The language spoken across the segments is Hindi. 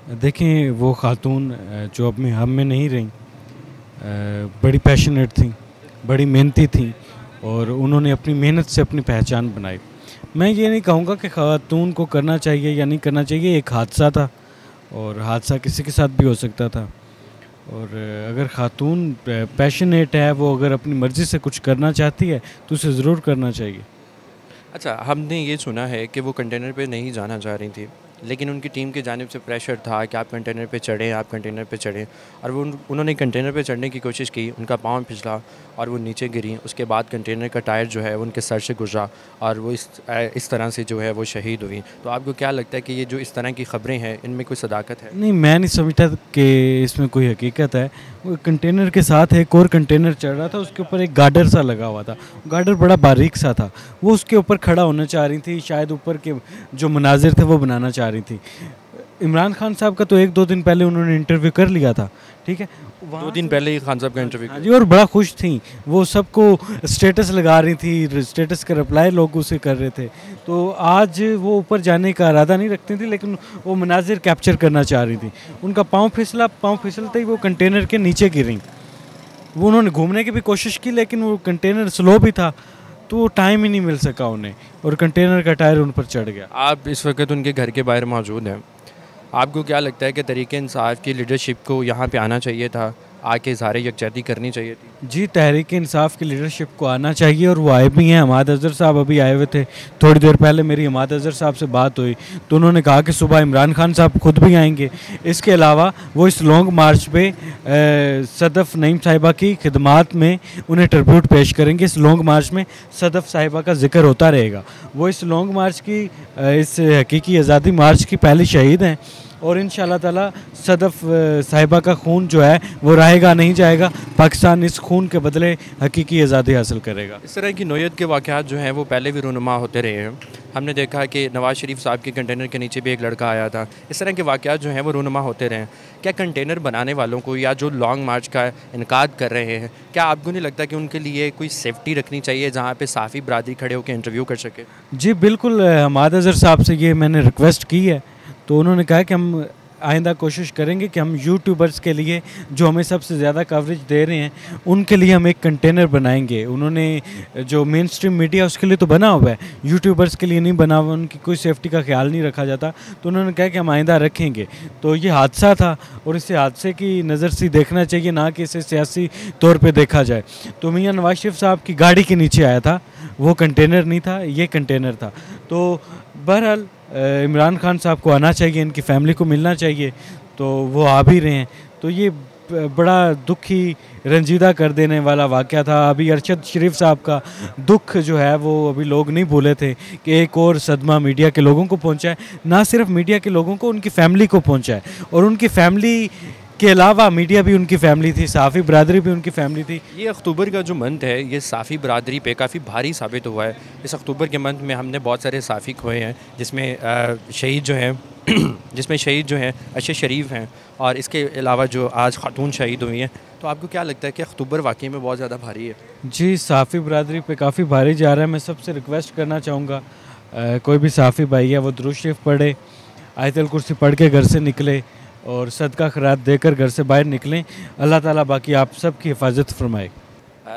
देखें वो खातून जो अब में हम में नहीं रहीं, बड़ी पैशनेट थी, बड़ी मेहनती थी और उन्होंने अपनी मेहनत से अपनी पहचान बनाई। मैं ये नहीं कहूँगा कि खातून को करना चाहिए या नहीं करना चाहिए, एक हादसा था और हादसा किसी के साथ भी हो सकता था। और अगर खातून पैशनेट है, वो अगर अपनी मर्ज़ी से कुछ करना चाहती है तो उसे ज़रूर करना चाहिए। अच्छा, हमने ये सुना है कि वो कंटेनर पे नहीं जाना चाह रही थी, लेकिन उनकी टीम की जानिब से प्रेशर था कि आप कंटेनर पे चढ़ें, आप कंटेनर पे चढ़ें, और वो उन्होंने कंटेनर पे चढ़ने की कोशिश की, उनका पाँव फिसला और वो नीचे गिरी। उसके बाद कंटेनर का टायर जो है वो उनके सर से गुजरा और वो इस तरह से जो है वो शहीद हुई। तो आपको क्या लगता है कि ये जो इस तरह की ख़बरें हैं, इनमें कोई सदाकत है? नहीं, मैं नहीं समझता कि इसमें कोई हकीकत है। वो कंटेनर के साथ एक और कंटेनर चढ़ रहा था, उसके ऊपर एक गार्डर सा लगा हुआ था, गार्डर बड़ा बारीक सा था, वो उसके ऊपर खड़ा होना चाह रही थी, शायद ऊपर के जो मनाजिर थे वो बनाना चाह रही थी। इमरान खान साहब का तो 1-2 दिन पहले उन्होंने इंटरव्यू कर लिया था, ठीक है, 2 दिन पहले ही खान साहब का इंटरव्यू हाँ जी, और बड़ा खुश थी, वो सबको स्टेटस लगा रही थी, स्टेटस का रिप्लाई लोग उसे कर रहे थे। तो आज वो ऊपर जाने का इरादा नहीं रखती थी, लेकिन वो मनाजिर कैप्चर करना चाह रही थी। उनका पाँव फिसला, पाँव फिसलते ही वो कंटेनर के नीचे गिरी। वो उन्होंने घूमने की भी कोशिश की, लेकिन वो कंटेनर स्लो भी था, तो वो टाइम ही नहीं मिल सका उन्हें और कंटेनर का टायर उन पर चढ़ गया। आप इस वक्त उनके घर के बाहर मौजूद हैं, आपको क्या लगता है कि तहरीक इंसाफ की लीडरशिप को यहाँ पे आना चाहिए था, आके इज़हार यकजहती करनी चाहिए थी? जी, तहरीक इंसाफ की लीडरशिप को आना चाहिए और वो आए भी हैं। हमाद अज़हर साहब अभी आए हुए थे, थोड़ी देर पहले मेरी हमाद अज़हर साहब से बात हुई तो उन्होंने कहा कि सुबह इमरान खान साहब खुद भी आएंगे। इसके अलावा वो इस लॉन्ग मार्च पे सदफ़ नईम साहिबा की खिदमात में उन्हें ट्रिब्यूट पेश करेंगे। इस लॉन्ग मार्च में सदफ़ साहिबा का जिक्र होता रहेगा। वो इस लॉन्ग मार्च की इस हकीकी आज़ादी मार्च की पहली शहीद हैं और इंशाअल्लाह ताला सदफ़ साहिबा का खून जो है वो रहेगा नहीं जाएगा। पाकिस्तान इस खून के बदले हकीकी आज़ादी हासिल करेगा। इस तरह की नोयत के वाक़यात जो हैं वो पहले भी रूनुमा होते रहे हैं। हमने देखा कि नवाज़ शरीफ साहब के कंटेनर के नीचे भी एक लड़का आया था। इस तरह के वाक़यात जो हैं वो रूनुमा होते रहे हैं। क्या कंटेनर बनाने वालों को या जो लॉन्ग मार्च का इनकाद कर रहे हैं, क्या आपको नहीं लगता कि उनके लिए कोई सेफ्टी रखनी चाहिए जहाँ पे साफ़ी बरादरी खड़े होकर इंटरव्यू कर सके? जी बिल्कुल, हमाद अज़हर साहब से ये मैंने रिक्वेस्ट की है, तो उन्होंने कहा कि हम आइंदा कोशिश करेंगे कि हम यूट्यूबर्स के लिए जो हमें सबसे ज़्यादा कवरेज दे रहे हैं उनके लिए हम एक कंटेनर बनाएंगे। उन्होंने जो मेन स्ट्रीम मीडिया उसके लिए तो बना हुआ है, यूट्यूबर्स के लिए नहीं बना हुआ, उनकी कोई सेफ्टी का ख्याल नहीं रखा जाता, तो उन्होंने कहा कि हम आइंदा रखेंगे। तो ये हादसा था और इसे हादसे की नज़र से देखना चाहिए, ना कि इसे सियासी तौर पर देखा जाए। तो मियाँ नवाज शरीफ साहब की गाड़ी के नीचे आया था, वो कंटेनर नहीं था, ये कंटेनर था। तो बहरहाल इमरान खान साहब को आना चाहिए, इनकी फैमिली को मिलना चाहिए, तो वो आ भी रहे हैं। तो ये बड़ा दुखी, रंजीदा कर देने वाला वाक़या था। अभी अरशद शरीफ साहब का दुख जो है वो अभी लोग नहीं भूले थे कि एक और सदमा मीडिया के लोगों को पहुंचा है, ना सिर्फ मीडिया के लोगों को, उनकी फैमिली को पहुंचा है। और उनकी फैमिली के अलावा मीडिया भी उनकी फैमिली थी, साफ़ी बरादरी भी उनकी फैमिली थी। ये अक्टूबर का जो मंथ है ये साफ़ी बरादरी पे काफ़ी भारी साबित हुआ है। इस अक्टूबर के मंथ में हमने बहुत सारे साफ़ी खोए हैं, जिसमें शहीद जो हैं जिसमें शहीद जो हैं अरशद शरीफ हैं, और इसके अलावा जो आज खातून शहीद हुई हैं। तो आपको क्या लगता है कि अक्टूबर वाकई में बहुत ज़्यादा भारी है? जी, साफ़ी बरादरी पे काफ़ी भारी जा रहा है। मैं सबसे रिक्वेस्ट करना चाहूँगा, कोई भी साफ़ी भाई है वो दुरूद शरीफ पढ़े, आयतुल कुर्सी पढ़ के घर से निकले और सदका खैरात देकर घर से बाहर निकलें। अल्लाह ताला बाकी आप सब की हिफाजत फरमाए।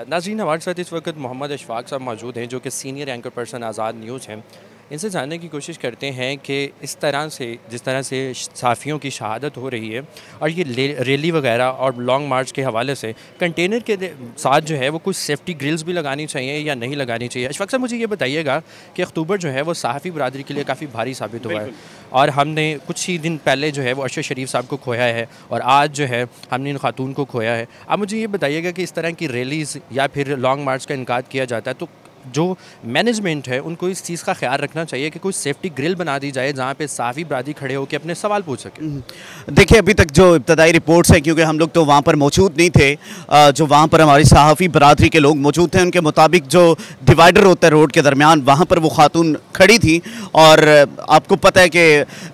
नाज़रीन, हमारे साथ इस वक्त मोहम्मद अशफाक साहब मौजूद हैं, जो कि सीनियर एंकर पर्सन आज़ाद न्यूज़ हैं। इनसे जानने की कोशिश करते हैं कि इस तरह से जिस तरह से साफ़ियों की शहादत हो रही है और ये रैली वगैरह और लॉन्ग मार्च के हवाले से कंटेनर के साथ जो है वो कुछ सेफ्टी ग्रिल्स भी लगानी चाहिए या नहीं लगानी चाहिए। अशफाक साहब, मुझे ये बताइएगा कि अक्टूबर जो है वो सहाफ़ी बरादरी के लिए काफ़ी भारी साबित हुआ है और हमने कुछ ही दिन पहले जो है वो अरशद शरीफ साहब को खोया है और आज जो है हमने इन खातून को खोया है। आप मुझे ये बताइएगा कि इस तरह की रैलीज़ या फिर लॉन्ग मार्च का इनकाद किया जाता है तो जो मैनेजमेंट है उनको इस चीज़ का ख्याल रखना चाहिए कि कोई सेफ्टी ग्रिल बना दी जाए जहाँ पे साफ़ी बरादरी खड़े होकर अपने सवाल पूछ सके। देखिए, अभी तक जो इब्तदाई रिपोर्ट्स हैं, क्योंकि हम लोग तो वहाँ पर मौजूद नहीं थे, जो वहाँ पर हमारी सहाफ़ी बरादरी के लोग मौजूद थे, उनके मुताबिक जो डिवाइडर होता है रोड के दरमियान, वहाँ पर वो खातून खड़ी थी। और आपको पता है कि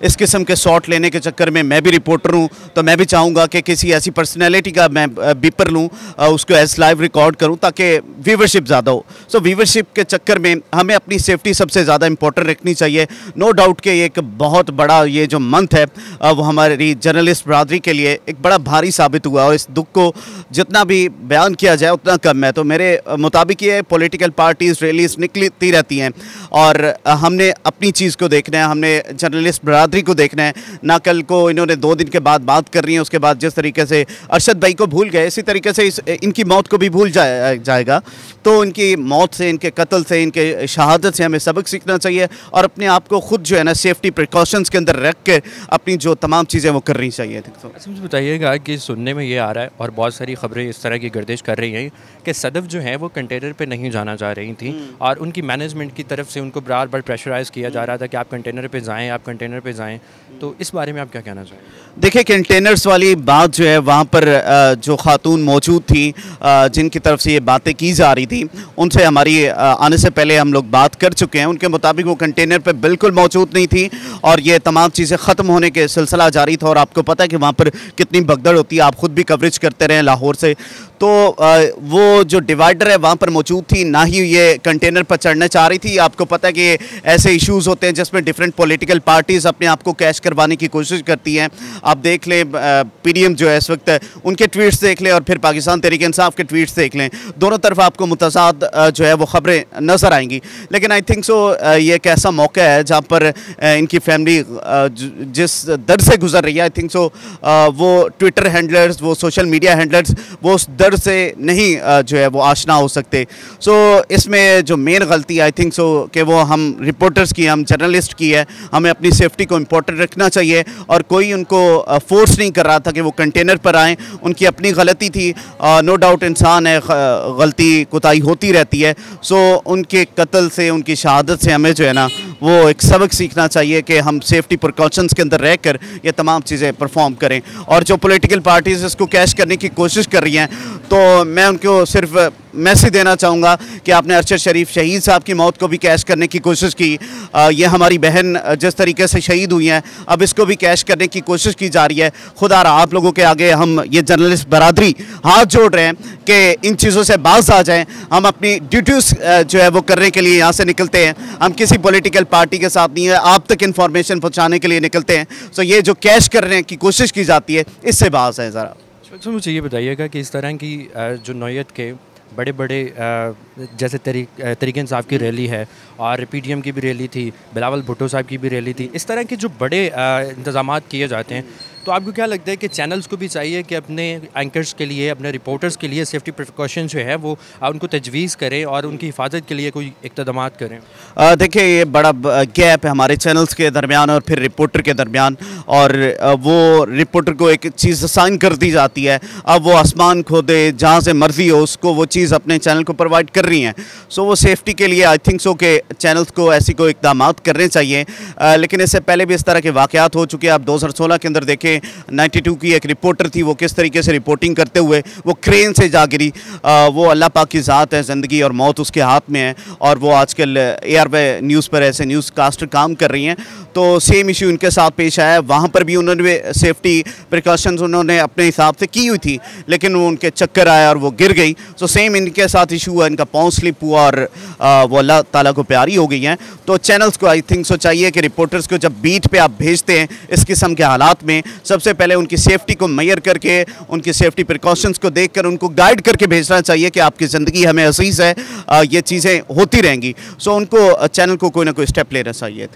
इस किस्म के शॉट लेने के चक्कर में मैं भी रिपोर्टर हूँ, तो मैं भी चाहूँगा कि किसी ऐसी पर्सनैलिटी का मैं बीपर लूँ, उसको एज लाइव रिकॉर्ड करूँ ताकि व्यूवरशिप ज़्यादा हो। सो व्यूवरशिप व्यूअरशिप के चक्कर में हमें अपनी सेफ्टी सबसे ज़्यादा इंपॉर्टेंट रखनी चाहिए। नो डाउट कि एक बहुत बड़ा ये जो मंथ है वो हमारी जर्नलिस्ट बरादरी के लिए एक बड़ा भारी साबित हुआ, और इस दुख को जितना भी बयान किया जाए उतना कम है। तो मेरे मुताबिक ये पॉलिटिकल पार्टीज रैलीज निकलती रहती हैं और हमने अपनी चीज़ को देखना है, हमने जर्नलिस्ट बरादरी को देखना है। ना कल को इन्होंने 2 दिन के बाद बात कर रही है, उसके बाद जिस तरीके से अरशद भाई को भूल गए, इसी तरीके से इनकी मौत को भी भूल जाएगा। तो इनकी मौत से, इनके कत्ल से, इनके शहादत से हमें सबक सीखना चाहिए और अपने आप को खुद जो है ना सेफ्टी प्रिकॉशंस के अंदर रख के अपनी जो तमाम चीज़ें वो करनी चाहिए। अच्छा, मुझे बताइएगा कि सुनने में ये आ रहा है और बहुत सारी खबरें इस तरह की गर्दिश कर रही हैं कि सदफ जो है वो कंटेनर पे नहीं जाना चाह रही थी और उनकी मैनेजमेंट की तरफ से उनको बार बार प्रेशराइज़ किया जा रहा था कि आप कंटेनर पे जाएं, आप कंटेनर पे जाएं। तो इस बारे में आप क्या कहना चाहेंगे? देखिए, कंटेनर्स वाली बात जो है वहाँ पर जो खातून मौजूद थी जिनकी तरफ से ये बातें की जा रही थी, उनसे हमारी आने से पहले हम लोग बात कर चुके हैं। उनके मुताबिक वो कंटेनर पे बिल्कुल मौजूद नहीं थी और ये तमाम चीज़ें ख़त्म होने के सिलसिला जारी था। और आपको पता है कि वहाँ पर कितनी भगदड़ होती है, आप खुद भी कवरेज करते रहे लाहौर से। तो वो जो डिवाइडर है वहाँ पर मौजूद थी, ना ही ये कंटेनर पर चढ़ना चाह रही थी। आपको पता है कि ऐसे इश्यूज़ होते हैं जिसमें डिफरेंट पॉलिटिकल पार्टीज़ अपने आप को कैश करवाने की कोशिश करती हैं। आप देख लें पीडीएम जो है इस वक्त, उनके ट्वीट्स देख लें और फिर पाकिस्तान तहरीक इंसाफ के ट्वीट्स देख लें, दोनों तरफ आपको मुतज़ाद जो है वो ख़बरें नज़र आएंगी। लेकिन आई थिंक सो ये एक ऐसा मौका है जहाँ पर इनकी फैमिली जिस दर्द से गुजर रही है, आई थिंक सो वो ट्विटर हैंडलर्स, वो सोशल मीडिया हैंडलर्स वो उस दर्द से नहीं जो है वो आशना हो सकते। सो इसमें जो मेन गलती आई थिंक सो कि वो हम रिपोर्टर्स की, हम जर्नलिस्ट की है। हमें अपनी सेफ्टी को इम्पोर्टेंट रखना चाहिए और कोई उनको फोर्स नहीं कर रहा था कि वो कंटेनर पर आएँ। उनकी अपनी गलती थी, नो डाउट इंसान है, गलती कोताही होती रहती है। सो उनके कत्ल से, उनकी शहादत से हमें जो है ना वो एक सबक सीखना चाहिए कि हम सेफ्टी प्रिकॉशंस के अंदर रहकर ये तमाम चीज़ें परफॉर्म करें। और जो पॉलिटिकल पार्टीज़ इसको कैश करने की कोशिश कर रही हैं, तो मैं उनको सिर्फ मैसेज देना चाहूँगा कि आपने अरशद शरीफ शहीद साहब की मौत को भी कैश करने की कोशिश की। ये हमारी बहन जिस तरीके से शहीद हुई हैं, अब इसको भी कैश करने की कोशिश की जा रही है। खुदा रहा आप लोगों के आगे हम ये जर्नलिस्ट बरादरी हाथ जोड़ रहे हैं कि इन चीज़ों से बाज आ जाएं। हम अपनी ड्यूटीज़ जो है वो करने के लिए यहाँ से निकलते हैं, हम किसी पॉलिटिकल पार्टी के साथ नहीं है, आप तक इन्फॉर्मेशन पहुँचाने के लिए निकलते हैं। सो ये जो कैश करने की कोशिश की जाती है, इससे बाज है ज़रा। तो मुझे ये बताइएगा कि इस तरह की जो नौयत के बड़े बड़े जैसे तहरीक इंसाफ की रैली है और पीटीएम की भी रैली थी, बिलावल भुट्टो साहब की भी रैली थी, इस तरह के जो बड़े इंतजाम किए जाते हैं, तो आपको क्या लगता है कि चैनल्स को भी चाहिए कि अपने एंकर्स के लिए, अपने रिपोर्टर्स के लिए सेफ्टी प्रिकॉशन जो है वो उनको तजवीज़ करें और उनकी हिफाजत के लिए कोई इक़दाम करें? देखिए, ये बड़ा गैप है हमारे चैनल्स के दरमियान और फिर रिपोर्टर के दरमियान, और वो रिपोर्टर को एक चीज़ असाइन कर दी जाती है। अब वो आसमान खोदे, जहाँ से मर्जी हो उसको वो चीज़ अपने चैनल को प्रोवाइड कर रही हैं। सो वो सेफ्टी के लिए आई थिंक सो कि चैनल्स को ऐसी कोई इक़दाम करने चाहिए। लेकिन इससे पहले भी इस तरह के वाक़यात हो चुके हैं। आप 2016 के अंदर देखें, 92 की एक रिपोर्टर थी, वो किस तरीके से रिपोर्टिंग करते हुए वो क्रेन से जा गिरी। वो अल्लाह पाक की ज़ात है, ज़िंदगी और मौत उसके हाथ में है, और वो आजकल ARY न्यूज़ पर ऐसे न्यूज़ कास्टर काम कर रही हैं। तो सेम इशू इनके साथ पेश आया। वहाँ पर भी उन्होंने सेफ्टी प्रिकॉशंस उन्होंने अपने हिसाब से की हुई थी, लेकिन वो उनके चक्कर आया और वो गिर गई। सो सेम इनके साथ इशू हुआ, इनका पाँव स्लिप हुआ और वो अल्लाह ताला को प्यारी हो गई हैं। तो चैनल्स को आई थिंक सो चाहिए कि रिपोर्टर्स को जब बीट पे आप भेजते हैं इस किस्म के हालात में, सबसे पहले उनकी सेफ्टी को मैयर करके, उनकी सेफ्टी प्रिकॉशंस को देखकर उनको गाइड करके भेजना चाहिए कि आपकी ज़िंदगी हमें अजीज़ है, ये चीज़ें होती रहेंगी। सो उनको चैनल को कोई ना कोई स्टेप लेना चाहिए।